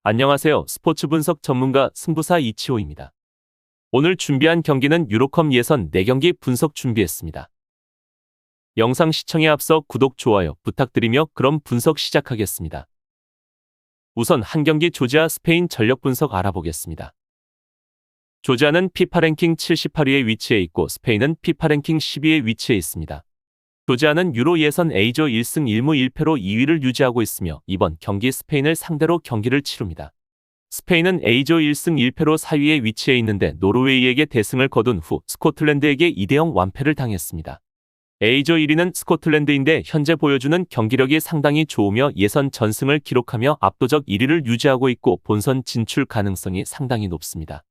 안녕하세요. 스포츠 분석 전문가 승부사 이치호입니다. 오늘 준비한 경기는 유로컵 예선 4경기 분석 준비했습니다. 영상 시청에 앞서 구독, 좋아요 부탁드리며 그럼 분석 시작하겠습니다. 우선 한 경기 조지아 스페인 전력 분석 알아보겠습니다. 조지아는 피파 랭킹 78위에 위치해 있고 스페인은 피파 랭킹 12위에 위치해 있습니다. 조지아는 유로 예선 A조 1승 1무 1패로 2위를 유지하고 있으며 이번 경기 스페인을 상대로 경기를 치릅니다. 스페인은 A조 1승 1패로 4위에 위치해 있는데 노르웨이에게 대승을 거둔 후 스코틀랜드에게 2대0 완패를 당했습니다. A조 1위는 스코틀랜드인데 현재 보여주는 경기력이 상당히 좋으며 예선 전승을 기록하며 압도적 1위를 유지하고 있고 본선 진출 가능성이 상당히 높습니다.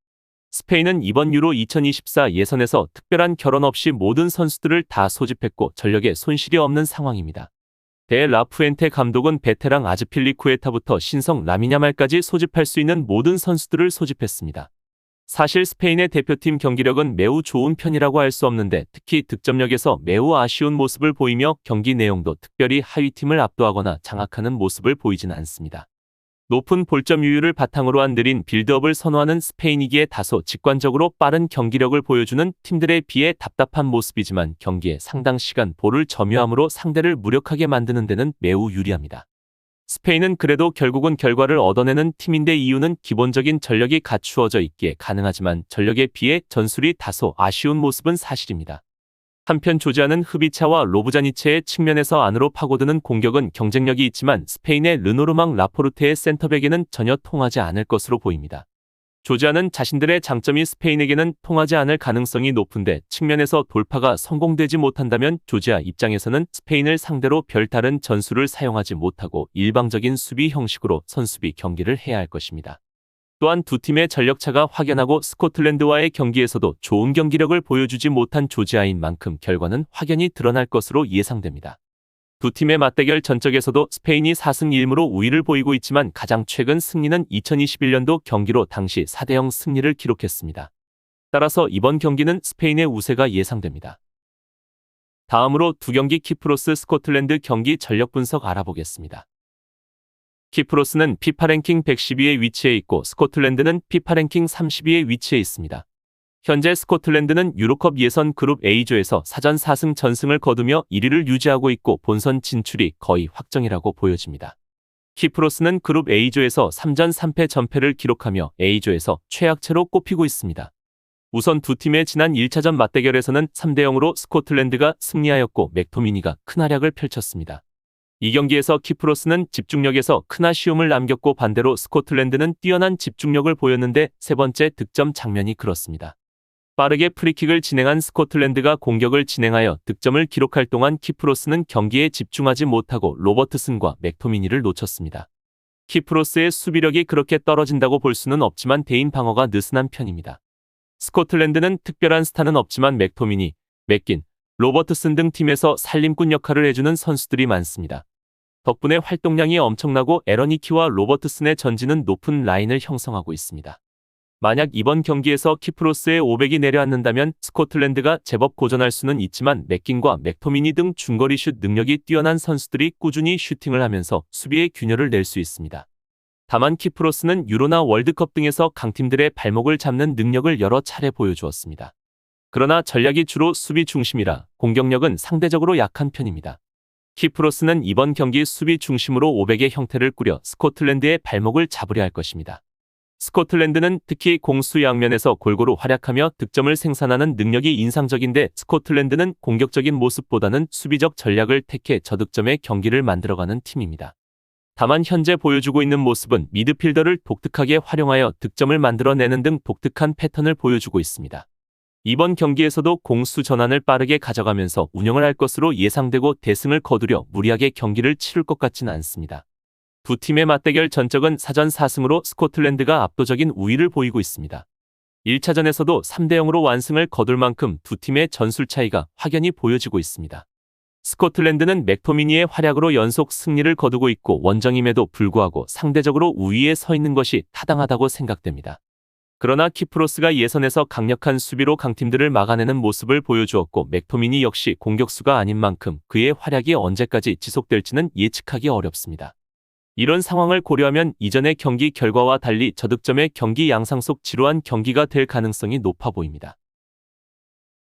스페인은 이번 유로 2024 예선에서 특별한 결혼 없이 모든 선수들을 다 소집했고 전력에 손실이 없는 상황입니다. 데 라푸엔테 감독은 베테랑 아즈필리쿠에타부터 신성 라미냐말까지 소집할 수 있는 모든 선수들을 소집했습니다. 사실 스페인의 대표팀 경기력은 매우 좋은 편이라고 할 수 없는데 특히 득점력에서 매우 아쉬운 모습을 보이며 경기 내용도 특별히 하위팀을 압도하거나 장악하는 모습을 보이진 않습니다. 높은 볼점 유율을 바탕으로 한 느린 빌드업을 선호하는 스페인이기에 다소 직관적으로 빠른 경기력을 보여주는 팀들에 비해 답답한 모습이지만 경기에 상당 시간 볼을 점유함으로 상대를 무력하게 만드는 데는 매우 유리합니다. 스페인은 그래도 결국은 결과를 얻어내는 팀인데 이유는 기본적인 전력이 갖추어져 있기에 가능하지만 전력에 비해 전술이 다소 아쉬운 모습은 사실입니다. 한편 조지아는 흐비차와 로브자니체의 측면에서 안으로 파고드는 공격은 경쟁력이 있지만 스페인의 르노르망 라포르테의 센터백에는 전혀 통하지 않을 것으로 보입니다. 조지아는 자신들의 장점이 스페인에게는 통하지 않을 가능성이 높은데 측면에서 돌파가 성공되지 못한다면 조지아 입장에서는 스페인을 상대로 별다른 전술을 사용하지 못하고 일방적인 수비 형식으로 선수비 경기를 해야 할 것입니다. 또한 두 팀의 전력차가 확연하고 스코틀랜드와의 경기에서도 좋은 경기력을 보여주지 못한 조지아인 만큼 결과는 확연히 드러날 것으로 예상됩니다. 두 팀의 맞대결 전적에서도 스페인이 4승 1무로 우위를 보이고 있지만 가장 최근 승리는 2021년도 경기로 당시 4대0 승리를 기록했습니다. 따라서 이번 경기는 스페인의 우세가 예상됩니다. 다음으로 두 경기 키프로스 스코틀랜드 경기 전력 분석 알아보겠습니다. 키프로스는 피파 랭킹 112위에 위치해 있고 스코틀랜드는 피파 랭킹 30위에 위치해 있습니다. 현재 스코틀랜드는 유로컵 예선 그룹 A조에서 사전 4승 전승을 거두며 1위를 유지하고 있고 본선 진출이 거의 확정이라고 보여집니다. 키프로스는 그룹 A조에서 3전 3패 전패를 기록하며 A조에서 최악체로 꼽히고 있습니다. 우선 두 팀의 지난 1차전 맞대결에서는 3대0으로 스코틀랜드가 승리하였고 맥토미니가 큰 활약을 펼쳤습니다. 이 경기에서 키프로스는 집중력에서 큰 아쉬움을 남겼고 반대로 스코틀랜드는 뛰어난 집중력을 보였는데 세 번째 득점 장면이 그렇습니다. 빠르게 프리킥을 진행한 스코틀랜드가 공격을 진행하여 득점을 기록할 동안 키프로스는 경기에 집중하지 못하고 로버트슨과 맥토미니를 놓쳤습니다. 키프로스의 수비력이 그렇게 떨어진다고 볼 수는 없지만 대인 방어가 느슨한 편입니다. 스코틀랜드는 특별한 스타는 없지만 맥토미니, 맥긴, 로버트슨 등 팀에서 살림꾼 역할을 해주는 선수들이 많습니다. 덕분에 활동량이 엄청나고 에러니키와 로버트슨의 전진은 높은 라인을 형성하고 있습니다. 만약 이번 경기에서 키프로스의 500이 내려앉는다면 스코틀랜드가 제법 고전할 수는 있지만 맥긴과 맥토미니 등 중거리 슛 능력이 뛰어난 선수들이 꾸준히 슈팅을 하면서 수비에 균열을 낼 수 있습니다. 다만 키프로스는 유로나 월드컵 등에서 강팀들의 발목을 잡는 능력을 여러 차례 보여주었습니다. 그러나 전략이 주로 수비 중심이라 공격력은 상대적으로 약한 편입니다. 키프로스는 이번 경기 수비 중심으로 500의 형태를 꾸려 스코틀랜드의 발목을 잡으려 할 것입니다. 스코틀랜드는 특히 공수 양면에서 골고루 활약하며 득점을 생산하는 능력이 인상적인데 스코틀랜드는 공격적인 모습보다는 수비적 전략을 택해 저득점의 경기를 만들어가는 팀입니다. 다만 현재 보여주고 있는 모습은 미드필더를 독특하게 활용하여 득점을 만들어내는 등 독특한 패턴을 보여주고 있습니다. 이번 경기에서도 공수 전환을 빠르게 가져가면서 운영을 할 것으로 예상되고 대승을 거두려 무리하게 경기를 치룰 것 같지는 않습니다. 두 팀의 맞대결 전적은 사전 4승으로 스코틀랜드가 압도적인 우위를 보이고 있습니다. 1차전에서도 3대0으로 완승을 거둘 만큼 두 팀의 전술 차이가 확연히 보여지고 있습니다. 스코틀랜드는 맥토미니의 활약으로 연속 승리를 거두고 있고 원정임에도 불구하고 상대적으로 우위에 서 있는 것이 타당하다고 생각됩니다. 그러나 키프로스가 예선에서 강력한 수비로 강팀들을 막아내는 모습을 보여주었고 맥토미니 역시 공격수가 아닌 만큼 그의 활약이 언제까지 지속될지는 예측하기 어렵습니다. 이런 상황을 고려하면 이전의 경기 결과와 달리 저득점의 경기 양상 속 지루한 경기가 될 가능성이 높아 보입니다.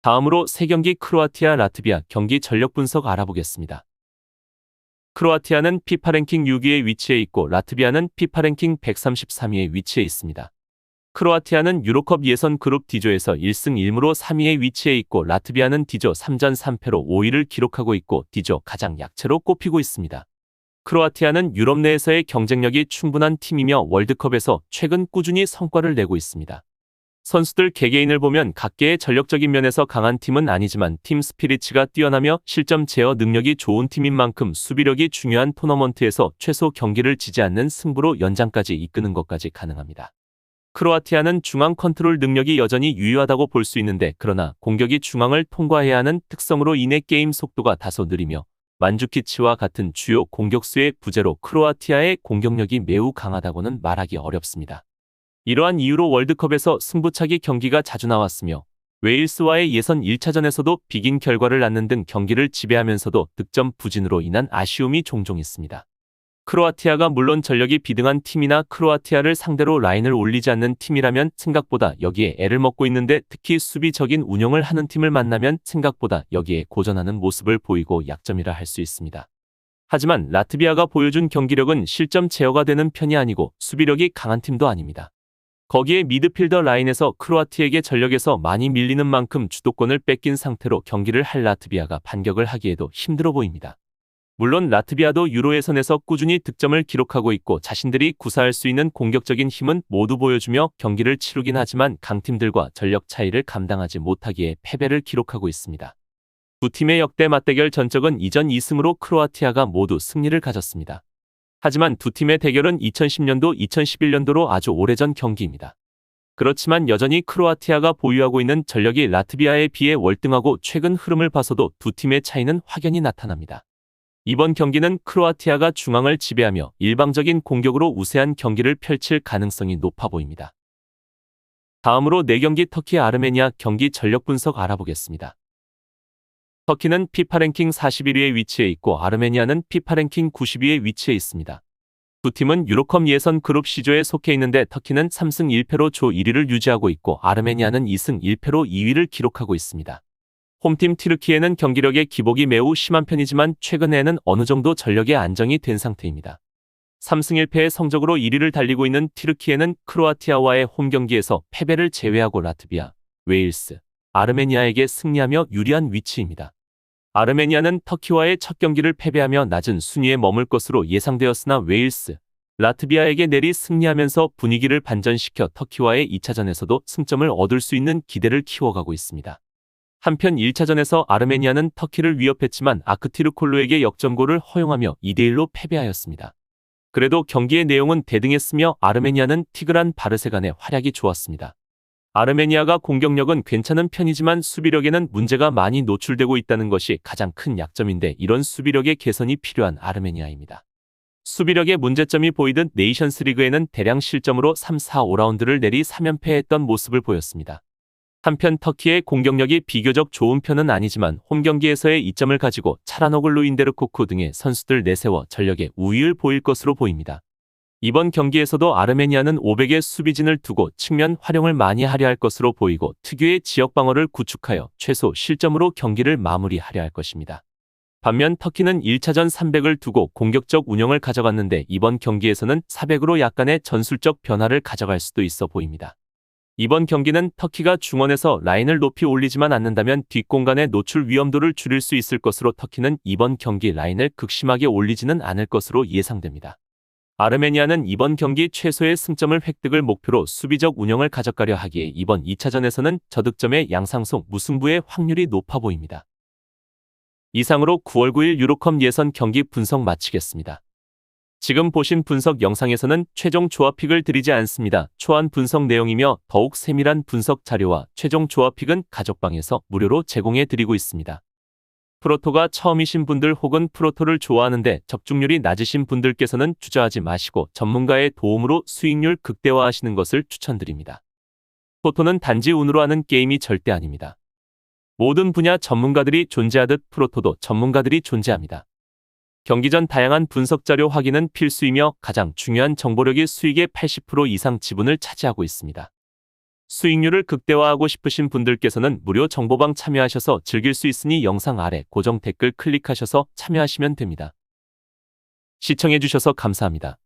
다음으로 3경기 크로아티아 라트비아 경기 전력 분석 알아보겠습니다. 크로아티아는 피파 랭킹 6위에 위치해 있고 라트비아는 피파 랭킹 133위에 위치해 있습니다. 크로아티아는 유로컵 예선 그룹 D조에서 1승 1무로 3위에 위치해 있고 라트비아는 D조 3전 3패로 5위를 기록하고 있고 D조 가장 약체로 꼽히고 있습니다. 크로아티아는 유럽 내에서의 경쟁력이 충분한 팀이며 월드컵에서 최근 꾸준히 성과를 내고 있습니다. 선수들 개개인을 보면 각계의 전력적인 면에서 강한 팀은 아니지만 팀 스피리츠가 뛰어나며 실점 제어 능력이 좋은 팀인 만큼 수비력이 중요한 토너먼트에서 최소 경기를 지지 않는 승부로 연장까지 이끄는 것까지 가능합니다. 크로아티아는 중앙 컨트롤 능력이 여전히 유효하다고 볼 수 있는데 그러나 공격이 중앙을 통과해야 하는 특성으로 인해 게임 속도가 다소 느리며 만주키치와 같은 주요 공격수의 부재로 크로아티아의 공격력이 매우 강하다고는 말하기 어렵습니다. 이러한 이유로 월드컵에서 승부차기 경기가 자주 나왔으며 웨일스와의 예선 1차전에서도 비긴 결과를 낳는 등 경기를 지배하면서도 득점 부진으로 인한 아쉬움이 종종 있습니다. 크로아티아가 물론 전력이 비등한 팀이나 크로아티아를 상대로 라인을 올리지 않는 팀이라면 생각보다 여기에 애를 먹고 있는데 특히 수비적인 운영을 하는 팀을 만나면 생각보다 여기에 고전하는 모습을 보이고 약점이라 할 수 있습니다. 하지만 라트비아가 보여준 경기력은 실점 제어가 되는 편이 아니고 수비력이 강한 팀도 아닙니다. 거기에 미드필더 라인에서 크로아티아에게 전력에서 많이 밀리는 만큼 주도권을 뺏긴 상태로 경기를 할 라트비아가 반격을 하기에도 힘들어 보입니다. 물론 라트비아도 유로 예선에서 꾸준히 득점을 기록하고 있고 자신들이 구사할 수 있는 공격적인 힘은 모두 보여주며 경기를 치르긴 하지만 강팀들과 전력 차이를 감당하지 못하기에 패배를 기록하고 있습니다. 두 팀의 역대 맞대결 전적은 이전 2승으로 크로아티아가 모두 승리를 가졌습니다. 하지만 두 팀의 대결은 2010년도, 2011년도로 아주 오래전 경기입니다. 그렇지만 여전히 크로아티아가 보유하고 있는 전력이 라트비아에 비해 월등하고 최근 흐름을 봐서도 두 팀의 차이는 확연히 나타납니다. 이번 경기는 크로아티아가 중앙을 지배하며 일방적인 공격으로 우세한 경기를 펼칠 가능성이 높아 보입니다. 다음으로 4경기 터키 아르메니아 경기 전력 분석 알아보겠습니다. 터키는 피파 랭킹 41위에 위치해 있고 아르메니아는 피파 랭킹 90위에 위치해 있습니다. 두 팀은 유로컵 예선 그룹 C조에 속해 있는데 터키는 3승 1패로 조 1위를 유지하고 있고 아르메니아는 2승 1패로 2위를 기록하고 있습니다. 홈팀 튀르키예는 경기력의 기복이 매우 심한 편이지만 최근에는 어느 정도 전력의 안정이 된 상태입니다. 3승 1패의 성적으로 1위를 달리고 있는 튀르키예는 크로아티아와의 홈경기에서 패배를 제외하고 라트비아, 웨일스, 아르메니아에게 승리하며 유리한 위치입니다. 아르메니아는 터키와의 첫 경기를 패배하며 낮은 순위에 머물 것으로 예상되었으나 웨일스, 라트비아에게 내리 승리하면서 분위기를 반전시켜 터키와의 2차전에서도 승점을 얻을 수 있는 기대를 키워가고 있습니다. 한편 1차전에서 아르메니아는 터키를 위협했지만 아크티르콜루에게 역전골을 허용하며 2대1로 패배하였습니다. 그래도 경기의 내용은 대등했으며 아르메니아는 티그란 바르세간의 활약이 좋았습니다. 아르메니아가 공격력은 괜찮은 편이지만 수비력에는 문제가 많이 노출되고 있다는 것이 가장 큰 약점인데 이런 수비력의 개선이 필요한 아르메니아입니다. 수비력의 문제점이 보이듯 네이션스리그에는 대량 실점으로 3, 4, 5라운드를 내리 3연패했던 모습을 보였습니다. 한편 터키의 공격력이 비교적 좋은 편은 아니지만 홈경기에서의 이점을 가지고 차라노글루 인데르코쿠 등의 선수들 내세워 전력에 우위를 보일 것으로 보입니다. 이번 경기에서도 아르메니아는 500의 수비진을 두고 측면 활용을 많이 하려 할 것으로 보이고 특유의 지역 방어를 구축하여 최소 실점으로 경기를 마무리하려 할 것입니다. 반면 터키는 1차전 300을 두고 공격적 운영을 가져갔는데 이번 경기에서는 400으로 약간의 전술적 변화를 가져갈 수도 있어 보입니다. 이번 경기는 터키가 중원에서 라인을 높이 올리지만 않는다면 뒷공간의 노출 위험도를 줄일 수 있을 것으로 터키는 이번 경기 라인을 극심하게 올리지는 않을 것으로 예상됩니다. 아르메니아는 이번 경기 최소의 승점을 획득을 목표로 수비적 운영을 가져가려 하기에 이번 2차전에서는 저득점의 양상속 무승부의 확률이 높아 보입니다. 이상으로 9월 9일 유로컵 예선 경기 분석 마치겠습니다. 지금 보신 분석 영상에서는 최종 조합픽을 드리지 않습니다. 초안 분석 내용이며 더욱 세밀한 분석 자료와 최종 조합픽은 가족방에서 무료로 제공해 드리고 있습니다. 프로토가 처음이신 분들 혹은 프로토를 좋아하는데 적중률이 낮으신 분들께서는 주저하지 마시고 전문가의 도움으로 수익률 극대화하시는 것을 추천드립니다. 프로토는 단지 운으로 하는 게임이 절대 아닙니다. 모든 분야 전문가들이 존재하듯 프로토도 전문가들이 존재합니다. 경기 전 다양한 분석 자료 확인은 필수이며 가장 중요한 정보력이 수익의 80% 이상 지분을 차지하고 있습니다. 수익률을 극대화하고 싶으신 분들께서는 무료 정보방 참여하셔서 즐길 수 있으니 영상 아래 고정 댓글 클릭하셔서 참여하시면 됩니다. 시청해주셔서 감사합니다.